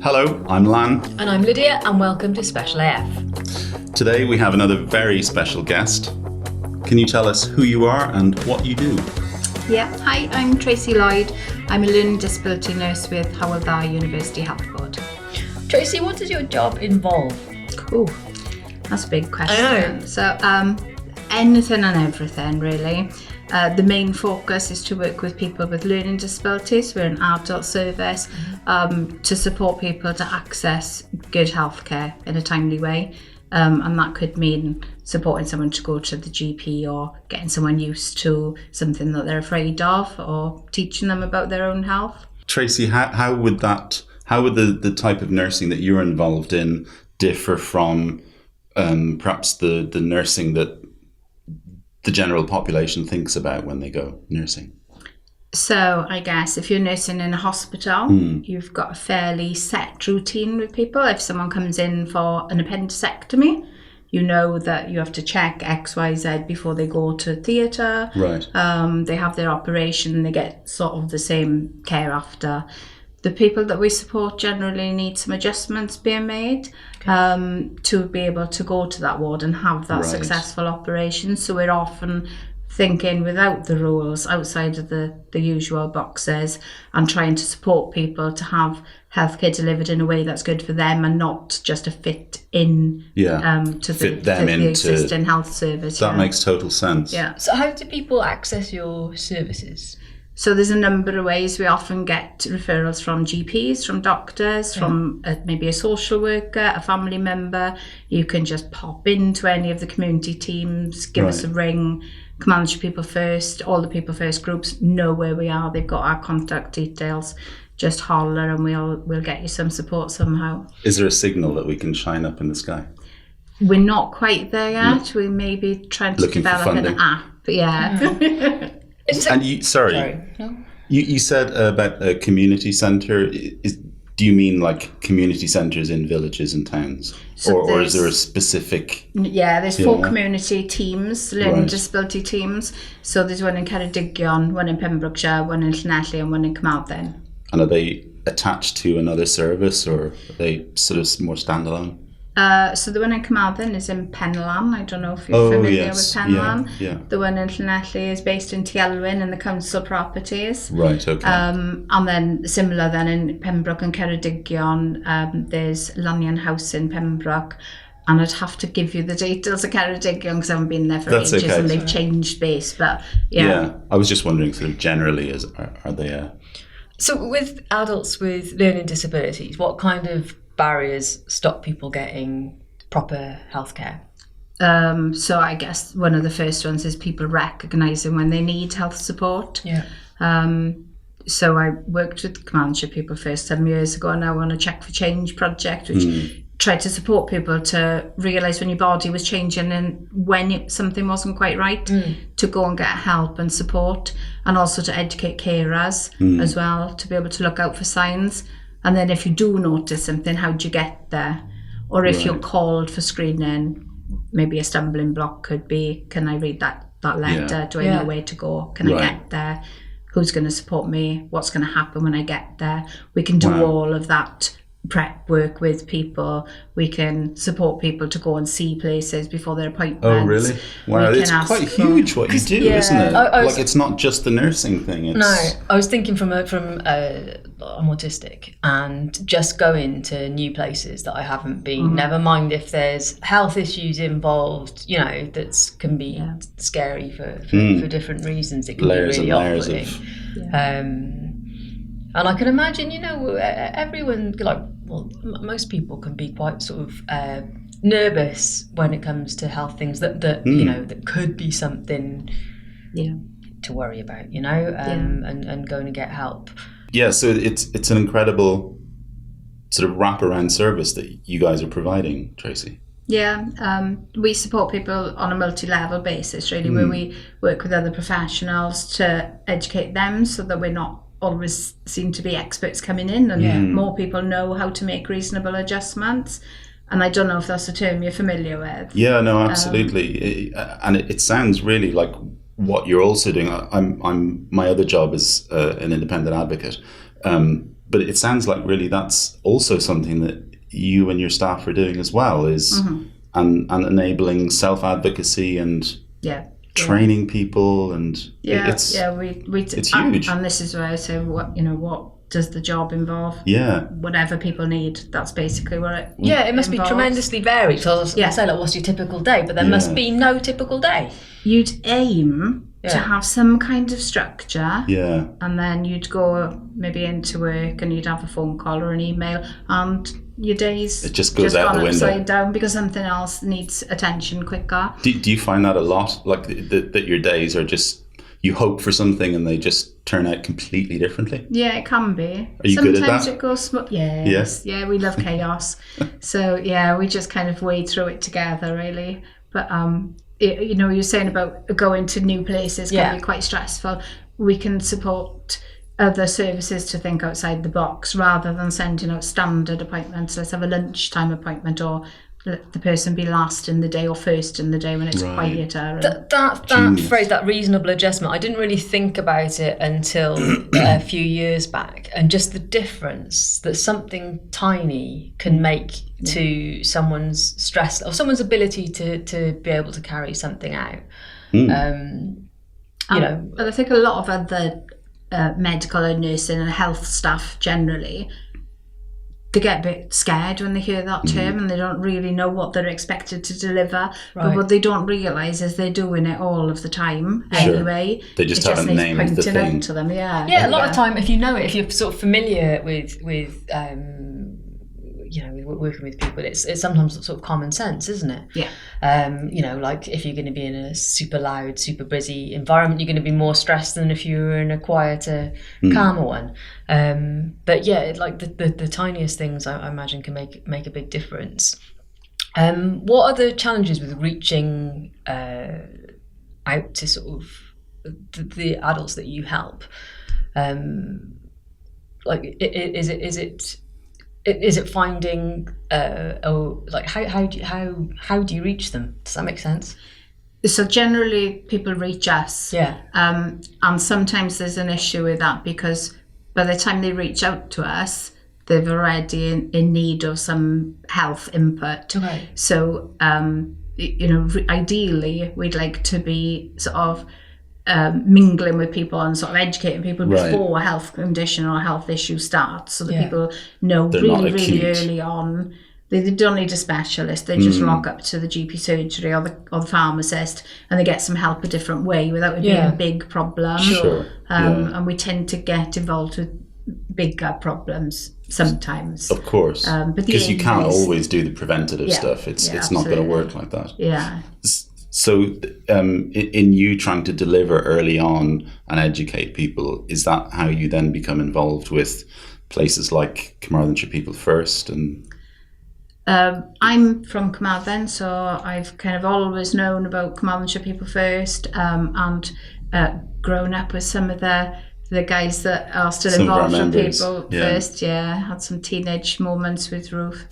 Hello, I'm Lann. And I'm Lydia, and welcome to Special AF. Today we have another very special guest. Can you tell us who you are and what you do? Yeah, hi, I'm Tracey Lloyd. I'm a learning disability nurse with Hywel Dda University Health Board. Tracey, what does your job involve? Cool, that's a big question. I know. So, anything and everything, really. The main focus is to work with people with learning disabilities. We're an adult service to support people to access good healthcare in a timely way. And that could mean supporting someone to go to the GP or getting someone used to something that they're afraid of or teaching them about their own health. Tracey, how would the type of nursing that you're involved in differ from perhaps the nursing that the general population thinks about when they go nursing? So I guess if you're nursing in a hospital, you've got a fairly set routine with people. If someone comes in for an appendectomy, you know that you have to check X, Y, Z before they go to theatre. Right. They have their operation, they get sort of the same care after. The people that we support generally need some adjustments being made to be able to go to that ward and have that successful operation. So we're often thinking without the rules, outside of the usual boxes, and trying to support people to have healthcare delivered in a way that's good for them and not just a fit in to the existing health service. That makes total sense. Yeah. So how do people access your services? So there's a number of ways. We often get referrals from GPs, from doctors, from maybe a social worker, a family member. You can just pop into any of the community teams, give us a ring. Carmarthenshire People First, all the People First groups know where we are. They've got our contact details. Just holler and we'll get you some support somehow. Is there a signal that we can shine up in the sky? We're not quite there yet. We may be trying to develop an app. Yeah. And you said about a community centre. Do you mean like community centres in villages and towns? So or is there a specific... Yeah, there's 4 community teams, learning disability teams. So there's one in Ceredigion, one in Pembrokeshire, one in Llanelli and one in Carmarthen. And are they attached to another service or are they sort of more standalone? So the one in Carmarthen is in Penlan. I don't know if you're familiar with Penlan. Yeah. The one in Llanelli is based in Tielwyn in the council properties. Right, okay. And then similar then in Pembroke and Ceredigion, there's Lannion House in Pembroke. And I'd have to give you the details of Ceredigion because I haven't been there for ages and they've changed base. But yeah, I was just wondering sort of generally, are they... So with adults with learning disabilities, what kind of barriers stop people getting proper healthcare? So I guess one of the first ones is people recognising when they need health support. Yeah. So I worked with Carmarthenshire People First some years ago now on a Check for Change project, which tried to support people to realise when your body was changing and when something wasn't quite right, to go and get help and support, and also to educate carers as well, to be able to look out for signs. And then if you do notice something, how do you get there? Or if you're called for screening, maybe a stumbling block could be, can I read that letter? Yeah. Do I know where to go? Can I get there? Who's going to support me? What's going to happen when I get there? We can do all of that prep work with people. We can support people to go and see places before their appointments. Oh, really? Wow, it's quite huge what you do, isn't it? Like, it's not just the nursing thing. It's... No, I was thinking I'm autistic, and just going to new places that I haven't been, never mind if there's health issues involved, that can be scary for different reasons. It can be really off-putting. And I can imagine, everyone, most people can be quite sort of nervous when it comes to health things that that could be something to worry about, and going to get help. Yeah, so it's an incredible sort of wraparound service that you guys are providing, Tracey. Yeah, we support people on a multi-level basis, really, where we work with other professionals to educate them so that we're not always seem to be experts coming in and more people know how to make reasonable adjustments. And I don't know if that's a term you're familiar with. Yeah, no, absolutely. And it sounds really like what you're also doing. I'm my other job is an independent advocate, but it sounds like really that's also something that you and your staff are doing as well, is and enabling self-advocacy and training people, and it's huge. And this is where I say, what does the job involve? Whatever people need, that's basically what it it must involves. be tremendously varied. So I was going to say, like, what's your typical day? But there must be no typical day. You'd aim to have some kind of structure, and then you'd go maybe into work and you'd have a phone call or an email, and your days it just goes out the window, upside down because something else needs attention quicker. Do you find that a lot, like that your days are just, you hope for something and they just turn out completely differently? Yeah, it can be. Are you good at that? Sometimes it goes yeah, we love chaos. So we just kind of wade through it together, really. But you're saying about going to new places can be quite stressful. We can support other services to think outside the box rather than sending out standard appointments. Let's have a lunchtime appointment, or let the person be last in the day or first in the day when it's quieter. That phrase, that reasonable adjustment, I didn't really think about it until a few years back, and just the difference that something tiny can make to someone's stress or someone's ability to be able to carry something out. And I think a lot of other medical and nursing and health staff generally, they get a bit scared when they hear that term, and they don't really know what they're expected to deliver. But what they don't realise is they're doing it all of the time anyway. They just haven't named the thing. To them. A lot of time, if you know it, if you're sort of familiar with working with people, it's sometimes sort of common sense, isn't it? Like if you're going to be in a super loud, super busy environment, you're going to be more stressed than if you were in a quieter, calmer one. But like the tiniest things, I imagine, can make a big difference. What are the challenges with reaching out to sort of the adults that you help? Is it finding how do you reach them? Does that make sense? So generally people reach us, and sometimes there's an issue with that because by the time they reach out to us, they're already in need of some health input. Okay. So ideally we'd like to be sort of mingling with people and sort of educating people before a health condition or a health issue starts, so that people know really early on. They don't need a specialist. They just rock up to the GP surgery or the pharmacist, and they get some help a different way without it being a big problem. And we tend to get involved with bigger problems sometimes, of course, because you can't always do the preventative stuff. It's not going to work like that. So in you trying to deliver early on and educate people, is that how you then become involved with places like Carmarthenshire People First? And I'm from Carmarthen, so I've kind of always known about Carmarthenshire People First, and grown up with some of the guys that are still involved with People First. Had some teenage moments with Ruth.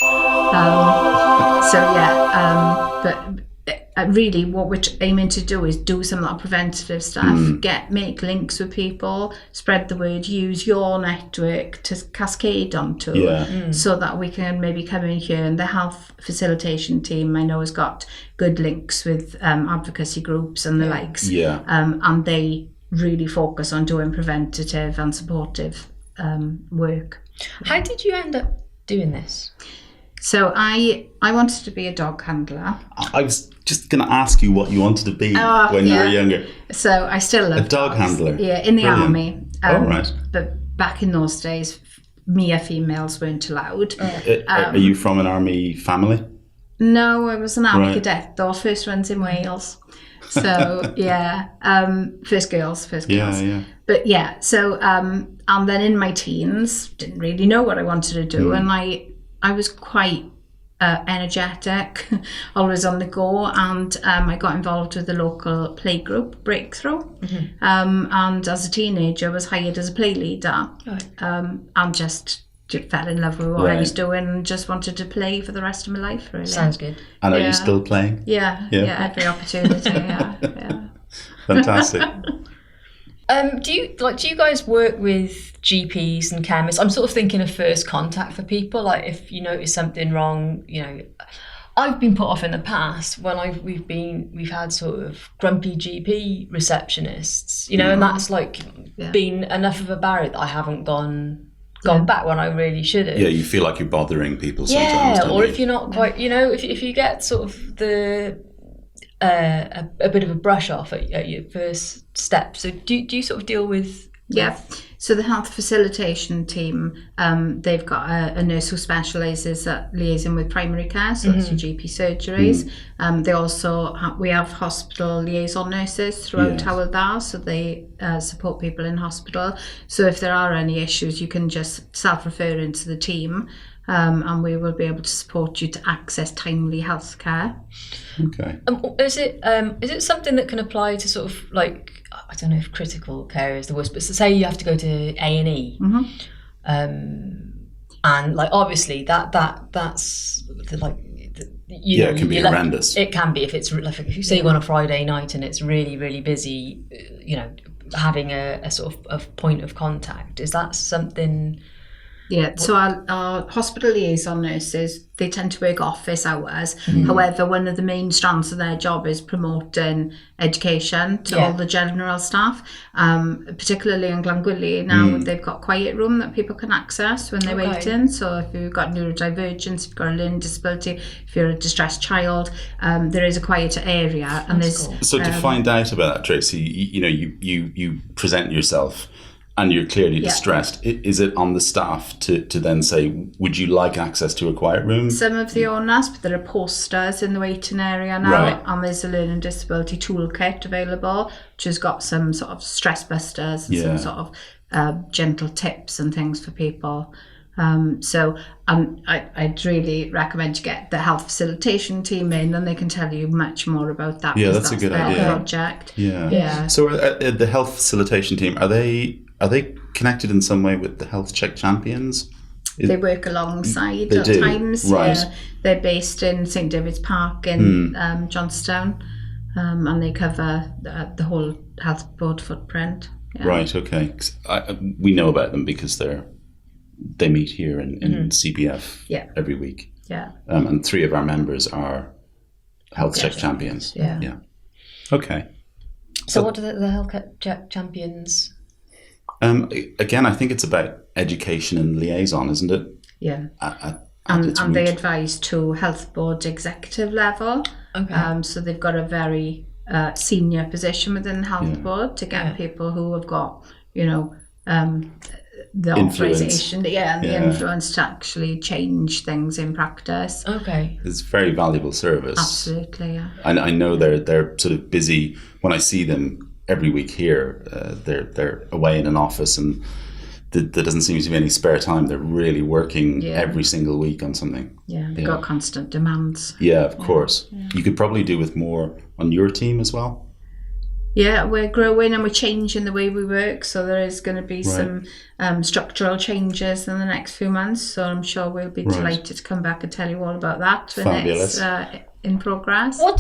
But really what we're aiming to do is do some of that preventative stuff, make links with people, spread the word, use your network to cascade onto, so that we can maybe come in here, and the health facilitation team I know has got good links with advocacy groups and the likes, and they really focus on doing preventative and supportive work. How did you end up doing this? So I wanted to be a dog handler. I was just going to ask you what you wanted to be when you were younger. So I still love a dog dogs. handler. Yeah, in the army. Right. But back in those days, females weren't allowed. Are you from an army family? No, I was an army cadet, though. First ones in Wales. So first girls. Yeah. But so and then in my teens, didn't really know what I wanted to do, and I was quite energetic, always on the go, and I got involved with the local play group, Breakthrough, and as a teenager I was hired as a play leader, and just fell in love with what I was doing and just wanted to play for the rest of my life, really. Sounds good. And are you still playing? Yeah, every opportunity, yeah. Fantastic. Do you guys work with GPs and chemists? I'm sort of thinking of first contact for people. Like if you notice something wrong, I've been put off in the past when we've had sort of grumpy GP receptionists, and that's been enough of a barrier that I haven't gone back when I really should have. Yeah, you feel like you're bothering people sometimes. Yeah, or if you're not quite, if you get sort of a bit of a brush off at your first step. So do you sort of deal with? Yeah. So the health facilitation team, they've got a nurse who specialises at liaising with primary care, so that's your GP surgeries. They also we have hospital liaison nurses throughout Hywel Dda, so they support people in hospital. So if there are any issues, you can just self-refer into the team. And we will be able to support you to access timely health care. Okay. Is it something that can apply to sort of like, I don't know if critical care is the worst, but say you have to go to A&E, and like obviously that's like. It can be horrendous. It can be if it's like if you say you go on a Friday night and it's really really busy. Having a sort of a point of contact, is that something? Yeah, so our hospital liaison nurses, they tend to work office hours. However, one of the main strands of their job is promoting education to all the general staff, particularly in Glangwili. Now they've got quiet room that people can access when they're waiting. So if you've got neurodivergence, if you've got a learning disability, if you're a distressed child, there is a quieter area. And That's cool. So to find out about that, Tracey, you present yourself and you're clearly distressed. Is it on the staff to then say, would you like access to a quiet room? Some of the owners, but there are posters in the waiting area now, and there's a learning disability toolkit available, which has got some sort of stress busters and some sort of gentle tips and things for people. So I'd really recommend you get the health facilitation team in, and they can tell you much more about that. Yeah, that's a good idea. Project. Yeah. So the health facilitation team, are they connected in some way with the health check champions? They work alongside they at do. times. Right. Yeah. They're based in St David's Park in Johnstown, and they cover the whole health board footprint. Yeah. Right. Okay. 'Cause we know about them because they meet here in CBF every week. Yeah. And 3 of our members are health check champions. Yeah. Okay. So what do the health check champions? Again, I think it's about education and liaison, isn't it? Yeah. And they advise to health board executive level. Okay. So they've got a very senior position within the health board to get people who have got, the authorization, and the influence to actually change things in practice. Okay. It's a very valuable service. Absolutely, yeah. I know they're sort of busy. When I see them every week here, they're away in an office, and there doesn't seem to be any spare time. They're really working every single week on something. Yeah, they've got constant demands. Yeah, of course. Yeah. You could probably do with more on your team as well. Yeah, we're growing and we're changing the way we work. So there is going to be some structural changes in the next few months. So I'm sure we'll be delighted to come back and tell you all about that when it's in progress. What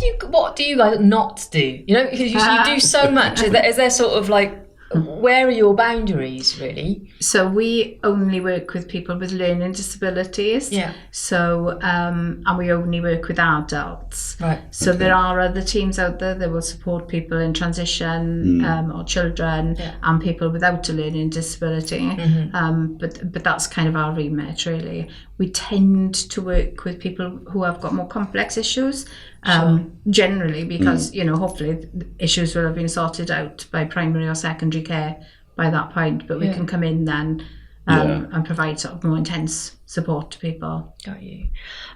do you guys not do? Because you do so much. Is there sort of like, where are your boundaries really? So we only work with people with learning disabilities. Yeah. So and we only work with adults. Right. So there are other teams out there that will support people in transition or children and people without a learning disability. But that's kind of our remit really. We tend to work with people who have got more complex issues. Generally because hopefully issues will have been sorted out by primary or secondary care by that point, but we can come in then and provide sort of more intense support to people. Got you.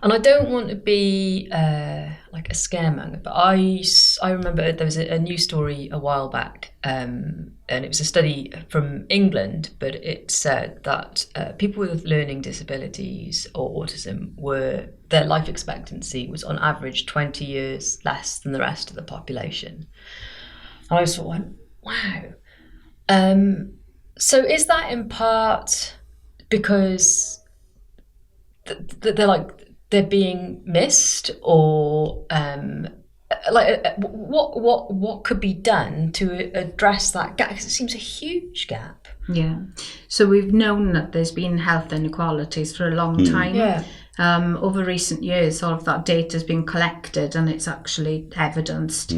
And I don't want to be like a scaremonger, but I remember there was a news story a while back, and it was a study from England, but it said that people with learning disabilities or autism their life expectancy was on average 20 years less than the rest of the population. And I sort of went, wow. So is that in part because they're being missed, or what could be done to address that gap? Because it seems a huge gap. Yeah. So we've known that there's been health inequalities for a long time. Yeah. Over recent years, all of that data has been collected, and it's actually evidenced,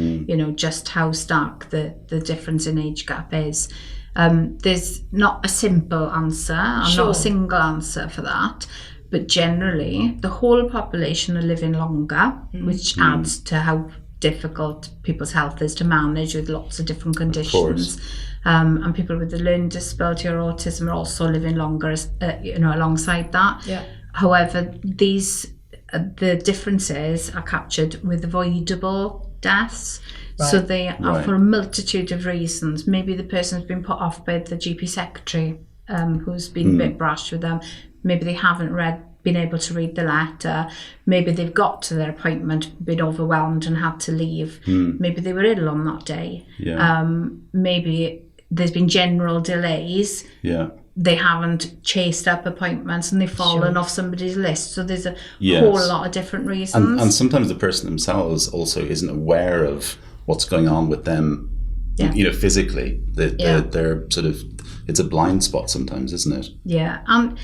just how stark the difference in age gap is. There's not a simple answer, and not a single answer for that. But generally, the whole population are living longer, which adds to how difficult people's health is to manage with lots of different conditions. And people with a learning disability or autism are also living longer, alongside that. Yeah. However, the differences are captured with avoidable deaths. Right. So they are for a multitude of reasons. Maybe the person's been put off by the GP secretary, who's been a bit brash with them. Maybe they haven't been able to read the letter. Maybe they've got to their appointment, been overwhelmed and had to leave. Maybe they were ill on that day. Yeah. Maybe there's been general delays. Yeah. They haven't chased up appointments and they've fallen off somebody's list. So there's a whole lot of different reasons. And sometimes the person themselves also isn't aware of what's going on with them, physically. They're sort of, it's a blind spot sometimes, isn't it? Yeah. And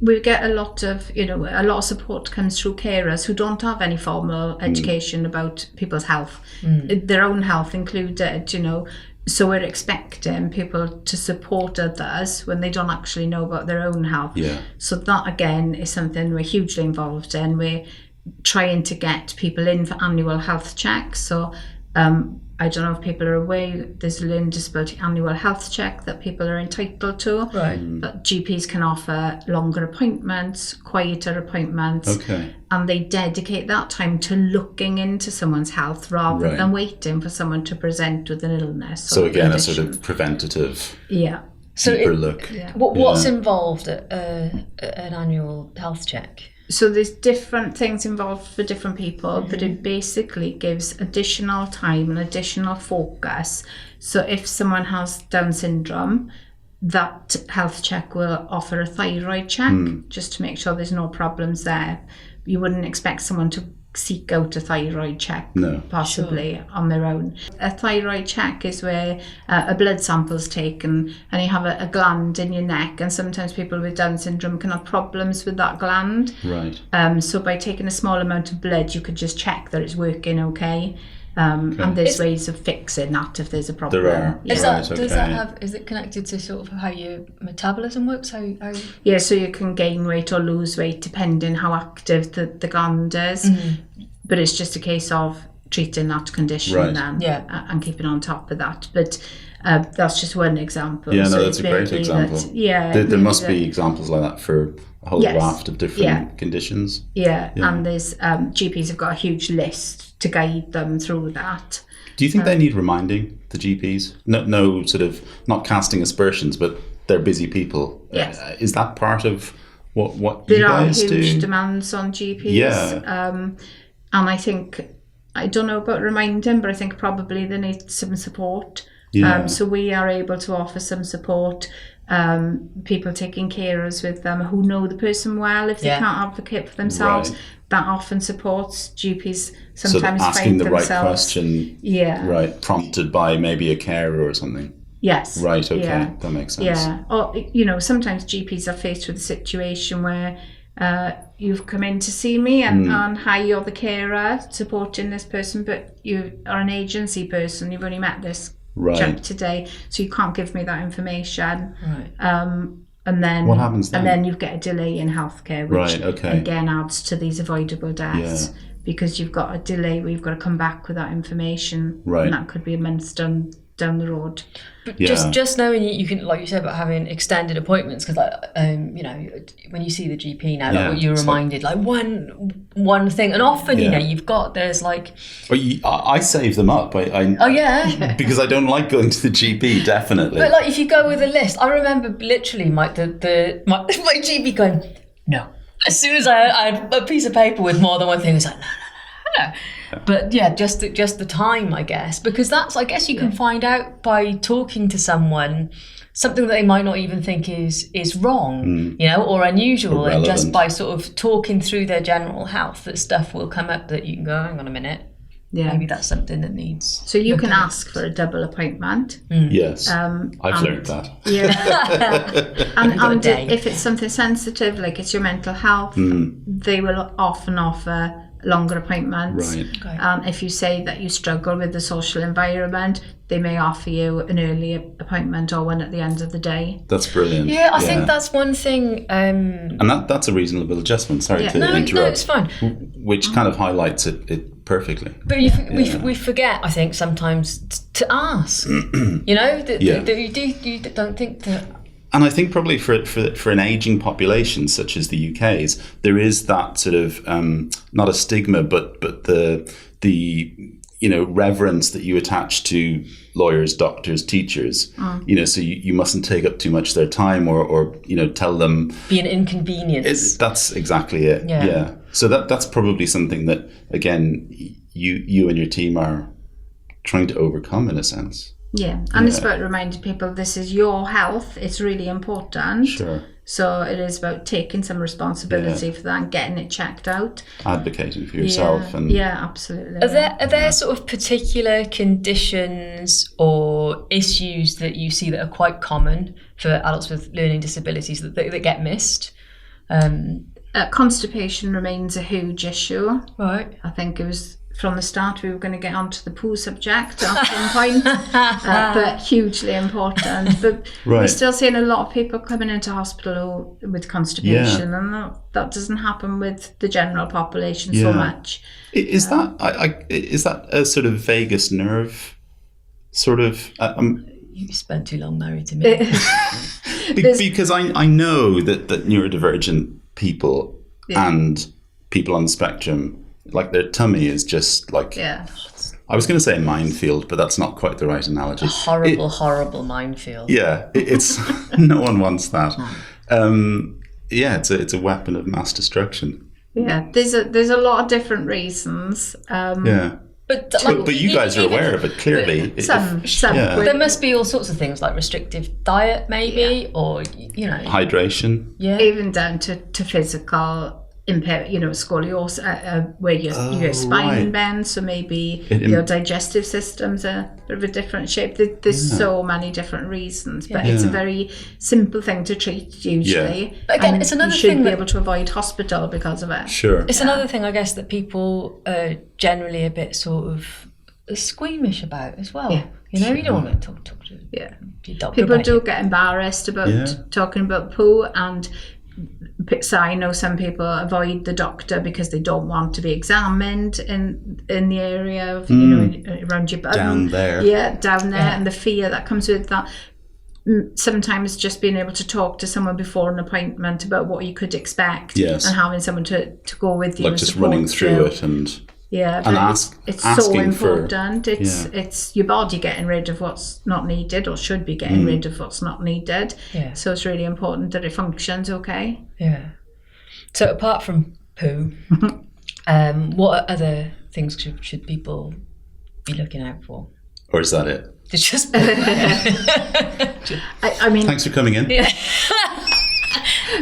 we get a lot of support comes through carers who don't have any formal education about people's health, their own health included, So we're expecting people to support others when they don't actually know about their own health. Yeah. So that, again, is something we're hugely involved in. We're trying to get people in for annual health checks. So I don't know if people are aware, there's a learning disability annual health check that people are entitled to. Right. But GPs can offer longer appointments, quieter appointments. Okay. And they dedicate that time to looking into someone's health rather than waiting for someone to present with an illness. So again, a sort of preventative deeper look. Yeah. What's involved at an annual health check? So there's different things involved for different people, but it basically gives additional time and additional focus. So if someone has Down syndrome, that health check will offer a thyroid check just to make sure there's no problems there. You wouldn't expect someone to seek out a thyroid check possibly on their own. A thyroid check is where a blood sample's taken and you have a gland in your neck, and sometimes people with Down syndrome can have problems with that gland. Right. So by taking a small amount of blood, you could just check that it's working okay. And there's ways of fixing that if there's a problem. There are. Yeah. Is it connected to sort of how your metabolism works? How... Yeah, so you can gain weight or lose weight depending how active the gland is. But it's just a case of treating that condition and keeping on top of that. But that's just one example. Yeah, that's a great example. There must be examples like that for a whole raft of different conditions. Yeah, and there's GPs have got a huge list to guide them through that. Do you think they need reminding, the GPs? No, sort of not casting aspersions, but they're busy people. Yes. Is that part of what you guys do? There are huge demands on GPs. Yeah. And I think, I don't know about reminding, but I think probably they need some support. Yeah. So we are able to offer some support. People taking carers with them who know the person well if they can't advocate for themselves. Right. That often supports GPs sometimes so asking find the themselves. right question, right, prompted by maybe a carer or something. Yes. Right, okay, that makes sense. Yeah, or sometimes GPs are faced with a situation where you've come in to see me and hi, you're the carer supporting this person, but you are an agency person, you've only met this chap today, so you can't give me that information. Right. And then what happens then? And then you get a delay in healthcare, which again adds to these avoidable deaths because you've got a delay where you've got to come back with that information, and that could be a month down the road. But just knowing you can, like you said, about having extended appointments, because when you see the GP now, you're reminded one thing, and often there's like. I save them up. Because I don't like going to the GP, definitely. But like if you go with a list, I remember literally my GP going, no. As soon as I had a piece of paper with more than one thing, I was like, no. But just the time, I guess, because that's, I guess you can find out by talking to someone something that they might not even think is wrong, or unusual, and just by sort of talking through their general health, that stuff will come up that you can go, hang on a minute, maybe that's something that needs. So you can looking at. ask for a double appointment. Yes, I've learned that. Yeah. and got a day. if it's something sensitive, like it's your mental health, they will often offer longer appointments. Right. Okay. If you say that you struggle with the social environment, they may offer you an early appointment or one at the end of the day. That's brilliant. Yeah, I think that's one thing. And that's a reasonable adjustment. Sorry to interrupt. No, it's fine. Which kind of highlights it perfectly. But we forget, I think, sometimes to ask. You know, that you don't think that. And I think probably for an aging population such as the UK's, there is that sort of not a stigma, but the reverence that you attach to lawyers, doctors, teachers. So you mustn't take up too much of their time or tell them be an inconvenience. That's exactly it. Yeah. So that's probably something that, again, you and your team are trying to overcome in a sense. Yeah, and it's about reminding people this is your health. It's really important. Sure. So it is about taking some responsibility for that and getting it checked out. Advocating for yourself. Absolutely. Are there sort of particular conditions or issues that you see that are quite common for adults with learning disabilities that get missed? Constipation remains a huge issue. Right. I think it was from the start we were going to get onto the poo subject at some point, but hugely important. But we're still seeing a lot of people coming into hospital with constipation, and that doesn't happen with the general population so much. Is that a sort of vagus nerve sort of? You spent too long married to me. Because I know that neurodivergent people and people on the spectrum, like their tummy is just like, I was going to say a minefield, but that's not quite the right analogy. A horrible minefield. Yeah, it's no one wants that. It's a weapon of mass destruction. Yeah, there's a lot of different reasons. But you guys are aware of it, clearly. Some. There must be all sorts of things like restrictive diet, maybe, or hydration. Yeah, even down to physical scoliosis, where your spine bends, so maybe your digestive system's a bit of a different shape. There's so many different reasons, but it's a very simple thing to treat usually. Yeah. But again, it's another you should thing be able to avoid hospital because of it. Sure. It's another thing, I guess, that people are generally a bit sort of squeamish about as well. Yeah. You don't want to talk to your doctor. People do get embarrassed about talking about poo, and so I know some people avoid the doctor because they don't want to be examined in the area of around your bum. Down there, and the fear that comes with that. Sometimes just being able to talk to someone before an appointment about what you could expect, and having someone to go with you, like just running through it and it's so important. It's your body getting rid of what's not needed, or should be getting rid of what's not needed. Yeah. So it's really important that it functions okay. Yeah. So apart from poo, what other things should people be looking out for? Or is that it? It's just. I mean, thanks for coming in. Yeah.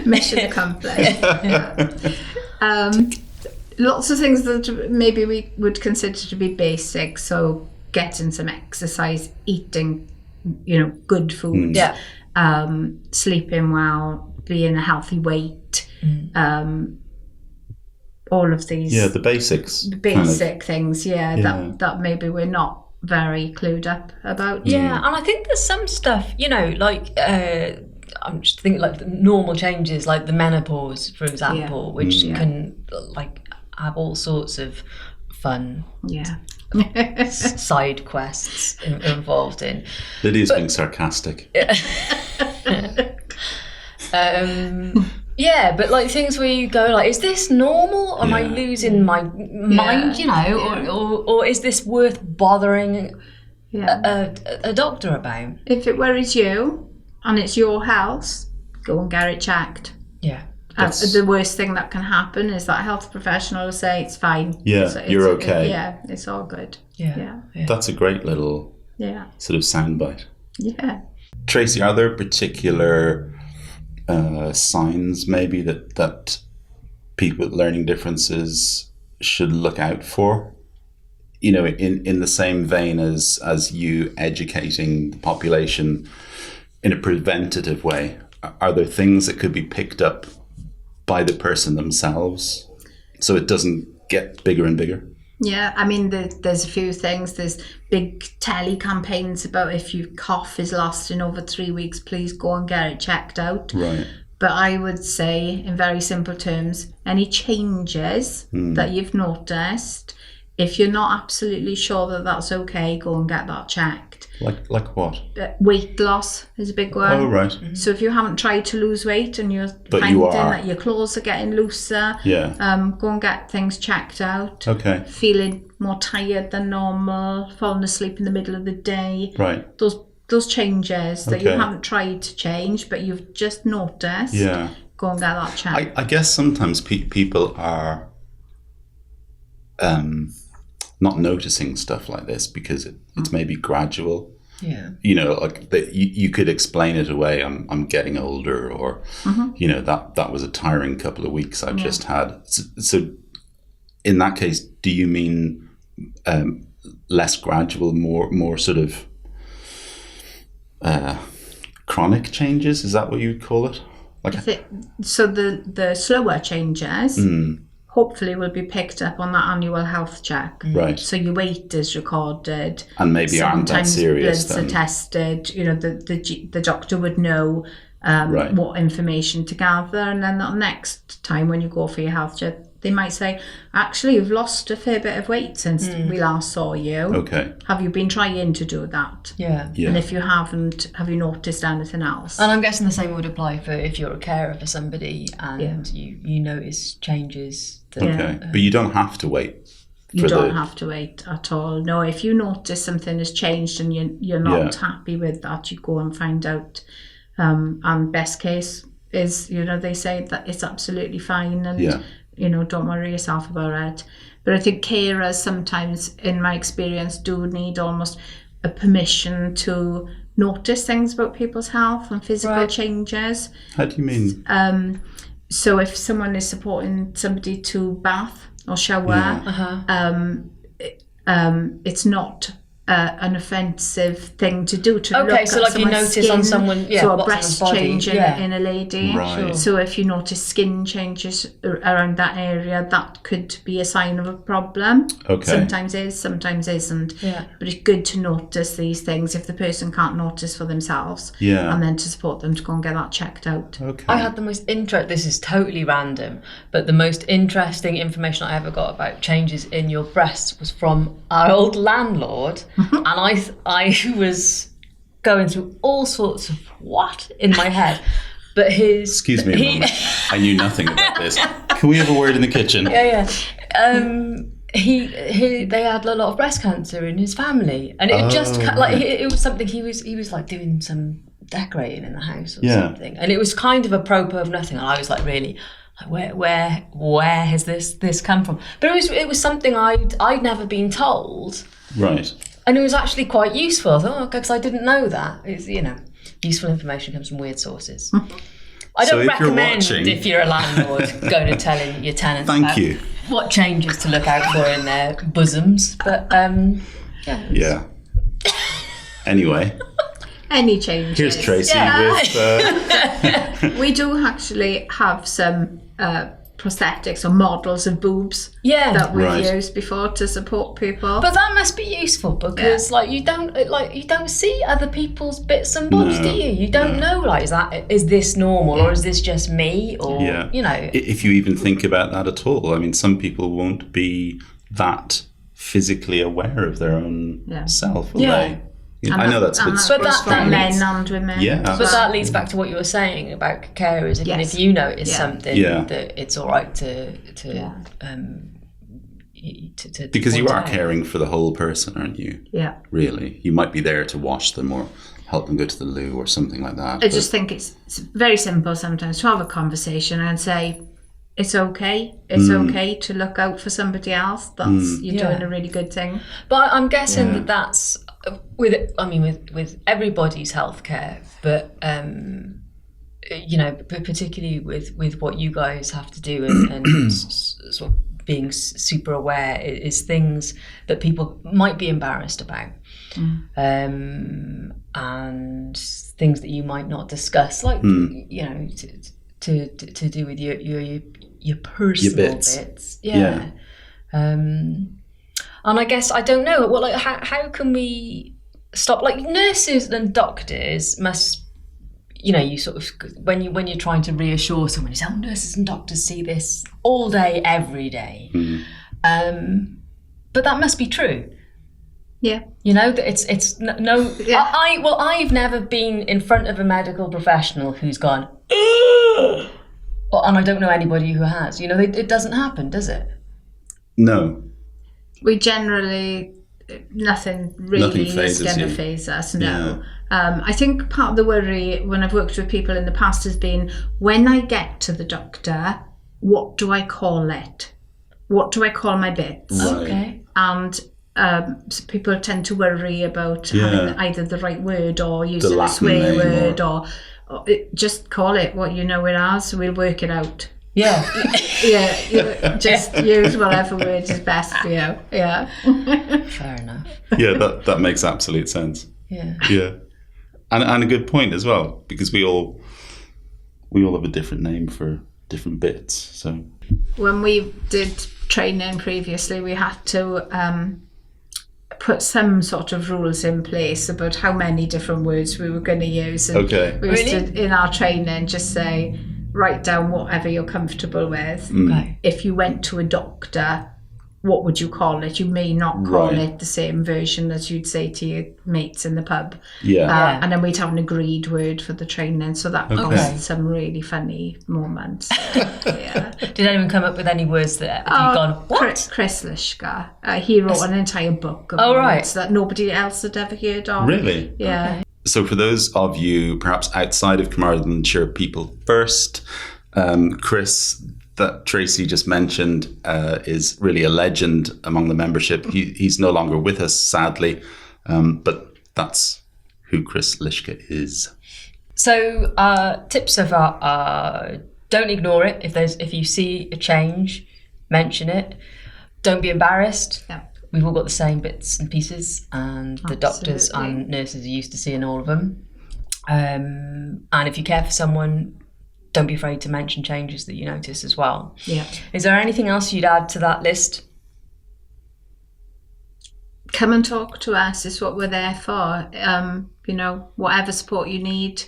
Mission accomplished. Lots of things that maybe we would consider to be basic. So getting some exercise, eating, good food, sleeping well, being a healthy weight, all of these. Yeah, the basics. Basic things, that maybe we're not very clued up about. Yeah, and I think there's some stuff, I'm just thinking like the normal changes, like the menopause, for example, which can have all sorts of fun side quests involved in. Lydia's being sarcastic. But like things where you go like, is this normal? Or am I losing my mind? Or is this worth bothering a doctor about? If it worries you and it's your health, go and get it checked. Yeah. The worst thing that can happen is that a health professional will say it's fine. Yeah, you're okay. It's all good. Yeah. That's a great little sort of soundbite. Yeah. Tracey, are there particular signs maybe that people with learning differences should look out for you know, in the same vein as you educating the population in a preventative way, are there things that could be picked up by the person themselves so it doesn't get bigger and bigger? Yeah, I mean, there's a few things. There's big telly campaigns about if your cough is lasting over 3 weeks, please go and get it checked out. Right. But I would say, in very simple terms, any changes that you've noticed, if you're not absolutely sure that that's okay, go and get that checked. Like what? Weight loss is a big one. Oh, right. So if you haven't tried to lose weight and you're finding that your clothes are getting looser, go and get things checked out. Okay. Feeling more tired than normal, falling asleep in the middle of the day. Right. Those changes that you haven't tried to change, but you've just noticed. Yeah. Go and get that checked. I guess sometimes people are not noticing stuff like this because it's maybe gradual. Yeah. You know, like that you could explain it away. I'm getting older, or you know, that was a tiring couple of weeks I've just had. So in that case, do you mean less gradual, more sort of chronic changes? Is that what you would call it? Like so the slower changes hopefully will be picked up on that annual health check. Right. So your weight is recorded. And maybe aren't that serious bloods then. are tested. You know, the doctor would know what information to gather, and then that next time when you go for your health check, they might say, actually, you've lost a fair bit of weight since we last saw you. Okay. Have you been trying to do that? Yeah. And if you haven't, have you noticed anything else? And I'm guessing the same would apply for if you're a carer for somebody and you notice changes. Okay. But you don't have to wait. You don't have to wait at all. No, if you notice something has changed and you're not happy with that, you go and find out. And best case is, you know, they say that it's absolutely fine and, you know, don't worry yourself about it. But I think carers sometimes, in my experience, do need almost a permission to notice things about people's health and physical changes. How do you mean? So if someone is supporting somebody to bath or shower, it's not an offensive thing to do to look at so like you notice skin, on someone, so a what's breast on the body. change in a lady. Right. So if you notice skin changes around that area, that could be a sign of a problem. Okay. Sometimes is, sometimes isn't. Yeah. But it's good to notice these things if the person can't notice for themselves. Yeah. And then to support them to go and get that checked out. Okay. I had the most this is totally random, but the most interesting information I ever got about changes in your breasts was from our old landlord. And I was going through all sorts of what in my head. But Excuse me a moment. I knew nothing about this. Can we have a word in the kitchen? Yeah. They had a lot of breast cancer in his family, and it it was something he was like doing some decorating in the house or something, and it was kind of apropos of nothing. And I was like, really, like, where has this come from? But it was something I'd never been told. Right. And it was actually quite useful. I thought, because I didn't know that. It's, you know, useful information comes from weird sources. I don't recommend, if you're a landlord, going and telling your tenants Thank you. what changes to look out for in their bosoms. But, Yeah. Anyway. Any changes. Here's Tracey with... We do actually have some prosthetics or models of boobs that we've used before to support people. But that must be useful because you don't see other people's bits and bobs, do you? You don't know, like, is this normal or is this just me, or you know, if you even think about that at all. I mean, some people won't be that physically aware of their own self, will they? You know, I know that's a bit for men and women. Yeah, but that leads back to what you were saying about carers. If you notice something, that it's all right to because you are caring for the whole person, aren't you? Yeah. Really, you might be there to wash them or help them go to the loo or something like that. I just think it's very simple sometimes to have a conversation and say, it's okay. It's okay to look out for somebody else. That's you're doing a really good thing. But I'm guessing that's with everybody's healthcare, but you know, particularly with what you guys have to do and sort of being super aware is things that people might be embarrassed about, and things that you might not discuss, like you know, to do with your personal bits. Yeah. And I guess I don't know. Well, like how can we stop? Like nurses and doctors must. You know, you sort of when you're trying to reassure someone, you say, "Oh, nurses and doctors see this all day, every day," but that must be true. Yeah, you know that it's no. Yeah. I've never been in front of a medical professional who's gone, ugh! And I don't know anybody who has. You know, it doesn't happen, does it? No. We generally nothing really is going to faze us. No. Yeah. I think part of the worry when I've worked with people in the past has been when I get to the doctor, what do I call it? What do I call my bits? Right. Okay. And so people tend to worry about having either the right word or using a swear word or just call it what you know it as. We'll work it out. Yeah. Just use whatever word is best for you. Yeah. Fair enough. Yeah, that makes absolute sense. Yeah. Yeah. And a good point as well, because we all have a different name for different bits. So when we did training previously, we had to put some sort of rules in place about how many different words we were going to use. And we used to, in our training, just say, write down whatever you're comfortable with. Okay. If you went to a doctor, what would you call it? You may not call it the same version as you'd say to your mates in the pub. Yeah. And then we'd have an agreed word for the training. So that caused some really funny moments. Yeah. Did anyone come up with any words that you've gone, what? Chris Lishka. He wrote an entire book of words that nobody else had ever heard of. Really? Yeah. Okay. So for those of you perhaps outside of Carmarthenshire people first, Chris, that Tracey just mentioned, is really a legend among the membership. He's no longer with us, sadly, but that's who Chris Lishka is. So tips so far are don't ignore it. If you see a change, mention it. Don't be embarrassed. Yeah. We've all got the same bits and pieces, and the doctors and nurses are used to seeing all of them. And if you care for someone, don't be afraid to mention changes that you notice as well. Yeah. Is there anything else you'd add to that list? Come and talk to us is what we're there for. You know, whatever support you need,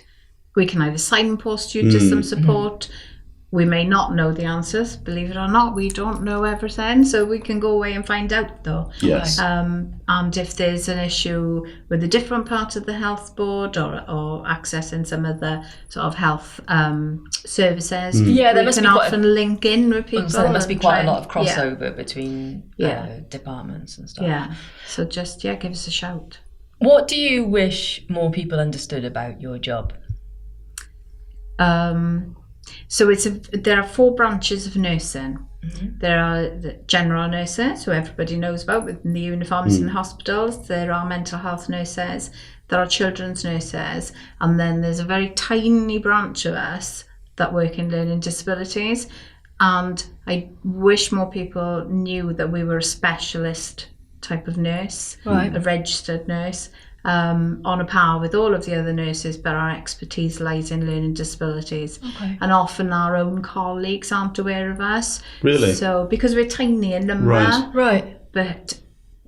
we can either signpost you to some support. We may not know the answers, believe it or not. We don't know everything, so we can go away and find out though. Yes. And if there's an issue with a different part of the health board or accessing some of the sort of health services, there must can be often link in with people. So there must be quite a lot of crossover between departments and stuff. Yeah. So just give us a shout. What do you wish more people understood about your job? So there are 4 branches of nursing. There are the general nurses, who everybody knows about within the uniforms in the hospitals. There are mental health nurses. There are children's nurses. And then there's a very tiny branch of us that work in learning disabilities. And I wish more people knew that we were a specialist type of nurse, a registered nurse. On a par with all of the other nurses, but our expertise lies in learning disabilities. Okay. And often our own colleagues aren't aware of us. Really? So, because we're tiny in number, Right. but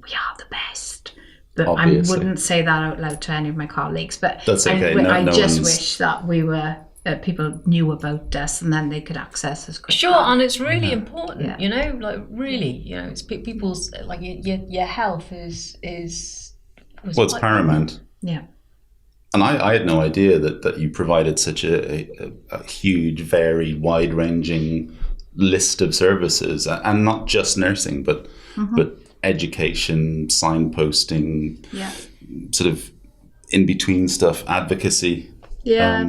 we are the best. But Obviously. I wouldn't say that out loud to any of my colleagues. But that's okay. I just wish that we were, people knew about us and then they could access us quickly. Sure, and it's really important, you know, like really, you know, it's people's, like your health is it's paramount. Yeah. And I had no idea that you provided such a huge, very wide-ranging list of services, and not just nursing, but education, signposting, sort of in-between stuff, advocacy. Yeah,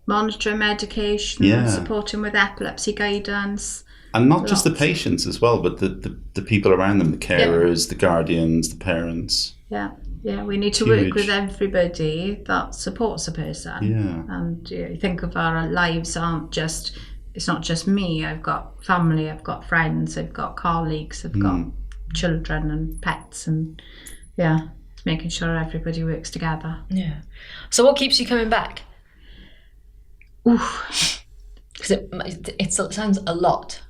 monitoring medication, supporting with epilepsy guidance. And not just the patients as well, but the people around them, the carers, the guardians, the parents. Yeah, we need to work with everybody that supports a person. Yeah. And you think of our lives aren't just it's not just me. I've got family, I've got friends, I've got colleagues, I've got children and pets, and it's making sure everybody works together. Yeah. So what keeps you coming back? Oof. Because it sounds a lot.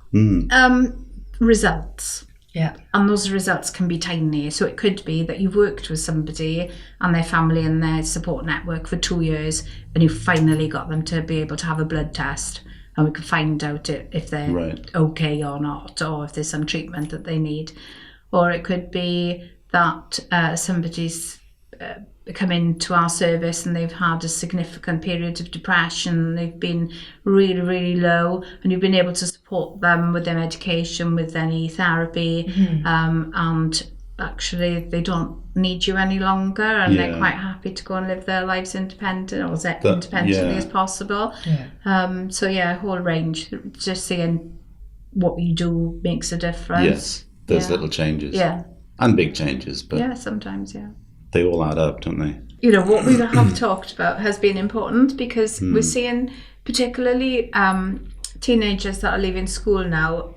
Results. Yeah. And those results can be tiny. So it could be that you've worked with somebody and their family and their support network for 2 years, and you finally got them to be able to have a blood test, and we can find out if they're okay or not, or if there's some treatment that they need. Or it could be that somebody's come into our service and they've had a significant period of depression, they've been really, really low, and you've been able to support them with their medication, with any therapy, and actually they don't need you any longer, and they're quite happy to go and live their lives independent, or as independently as possible. So a whole range. Just seeing what you do makes a difference. Yes, those little changes. And big changes, but sometimes they all add up, don't they? You know, what we have talked about has been important, because we're seeing particularly teenagers that are leaving school now.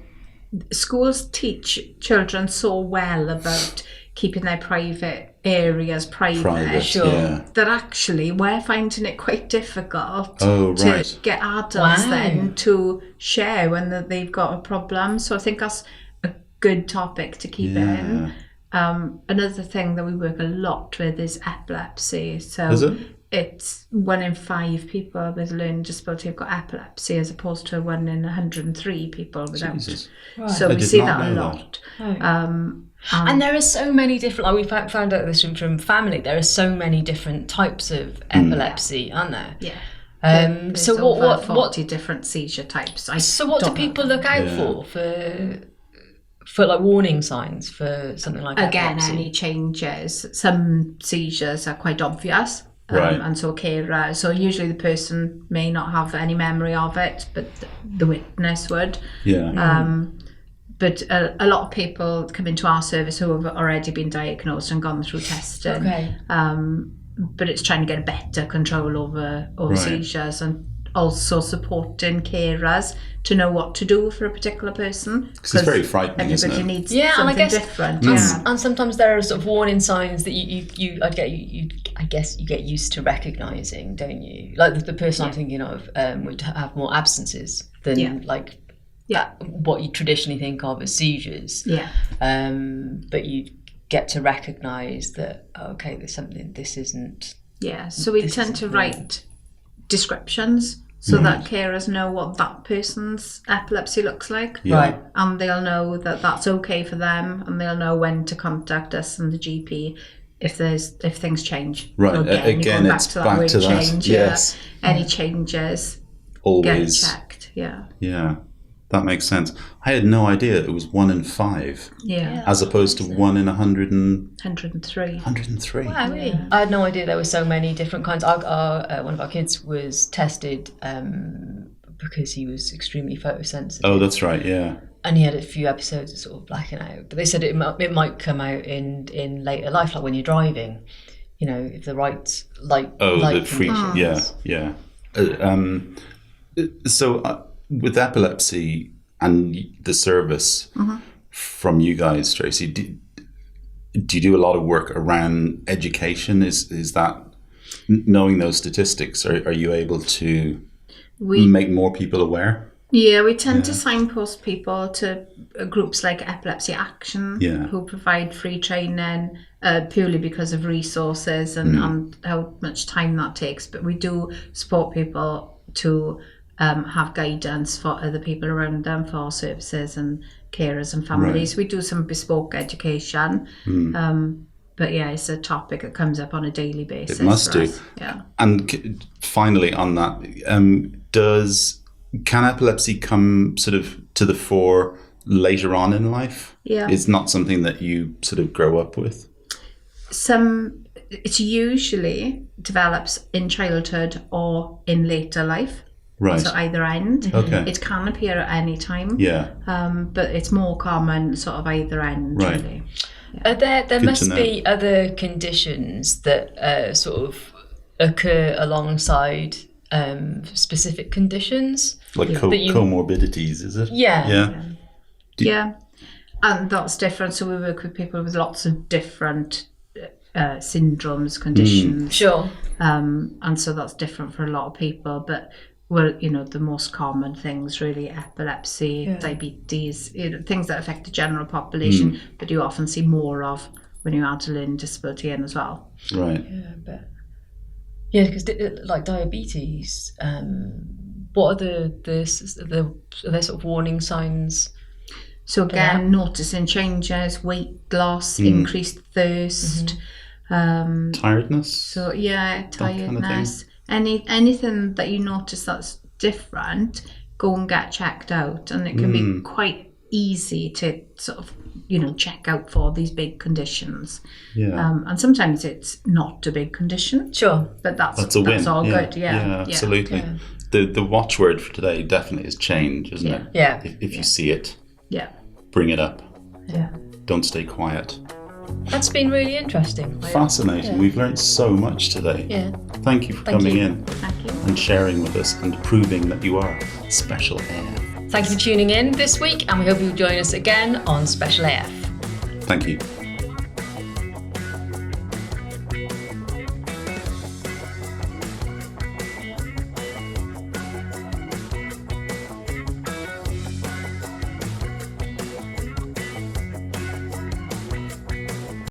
Schools teach children so well about keeping their private areas private, that actually we're finding it quite difficult to get adults then to share when they've got a problem. So I think that's a good topic to keep in. Another thing that we work a lot with is epilepsy. So is it? It's 1 in 5 people with learning disability have got epilepsy, as opposed to 1 in 103 people without. So we see that a lot. And there are so many different, like we found out this from family, there are so many different types of epilepsy, aren't there? There's so over 40 different seizure types. So what do people look out for like warning signs for something like epilepsy? Any changes. Some seizures are quite obvious. And so so usually the person may not have any memory of it, but the witness would. But a lot of people come into our service who have already been diagnosed and gone through testing. But it's trying to get a better control over seizures, and also supporting carers to know what to do for a particular person. Because it's very frightening, isn't it? Everybody needs something different. And sometimes there are sort of warning signs that I guess you get used to recognising, don't you? Like the person I'm thinking of would have more absences than what you traditionally think of as seizures. But you get to recognise that, there's something, this isn't... so we tend to write descriptions so that carers know what that person's epilepsy looks like. And they'll know that that's okay for them, and they'll know when to contact us and the GP if things change. Again, it's back to that. Change. Any changes always get checked. That makes sense. I had no idea it was 1 in 5. As opposed to 1 in 103. 103. Wow, really? I had no idea there were so many different kinds. One of our kids was tested because he was extremely photosensitive. Oh, that's right, And he had a few episodes of sort of blacking out. But they said it might come out in later life, like when you're driving. You know, if the right light conditions. So with epilepsy and the service from you guys, Tracey, do you do a lot of work around education? Is that, knowing those statistics, are you able to make more people aware? We tend to signpost people to groups like Epilepsy Action, who provide free training purely because of resources and how much time that takes. But we do support people to have guidance for other people around them, for services and carers and families. We do some bespoke education. But it's a topic that comes up on a daily basis. It must do. And finally on that, can epilepsy come sort of to the fore later on in life? It's not something that you sort of grow up with? It usually develops in childhood or in later life. So either end. It can appear at any time. But it's more common sort of either end, really. There must be other conditions that sort of occur alongside specific conditions. Like comorbidities, is it? Yeah. Yeah, and that's different. So we work with people with lots of different syndromes, conditions. Sure. And so that's different for a lot of people. But, well, the most common things really, epilepsy, diabetes, things that affect the general population, but you often see more of when you add a learning disability in as well. Right. Yeah, but because like diabetes, what are the sort of warning signs? So again, noticing changes, weight loss, increased thirst, tiredness. So tiredness. Kind of Anything that you notice that's different, go and get checked out, and it can be quite easy to sort of check out for these big conditions. And sometimes it's not a big condition. Sure, but that's a win. That's all good. Yeah, absolutely. Yeah. The watchword for today definitely is change, isn't it? Yeah. If you see it, bring it up. Yeah. Don't stay quiet. That's been really interesting. Fascinating. Yeah. We've learned so much today. Yeah. Thank you for coming in. Thank you. And sharing with us and proving that you are Special AF. Thank you for tuning in this week, and we hope you'll join us again on Special AF. Thank you.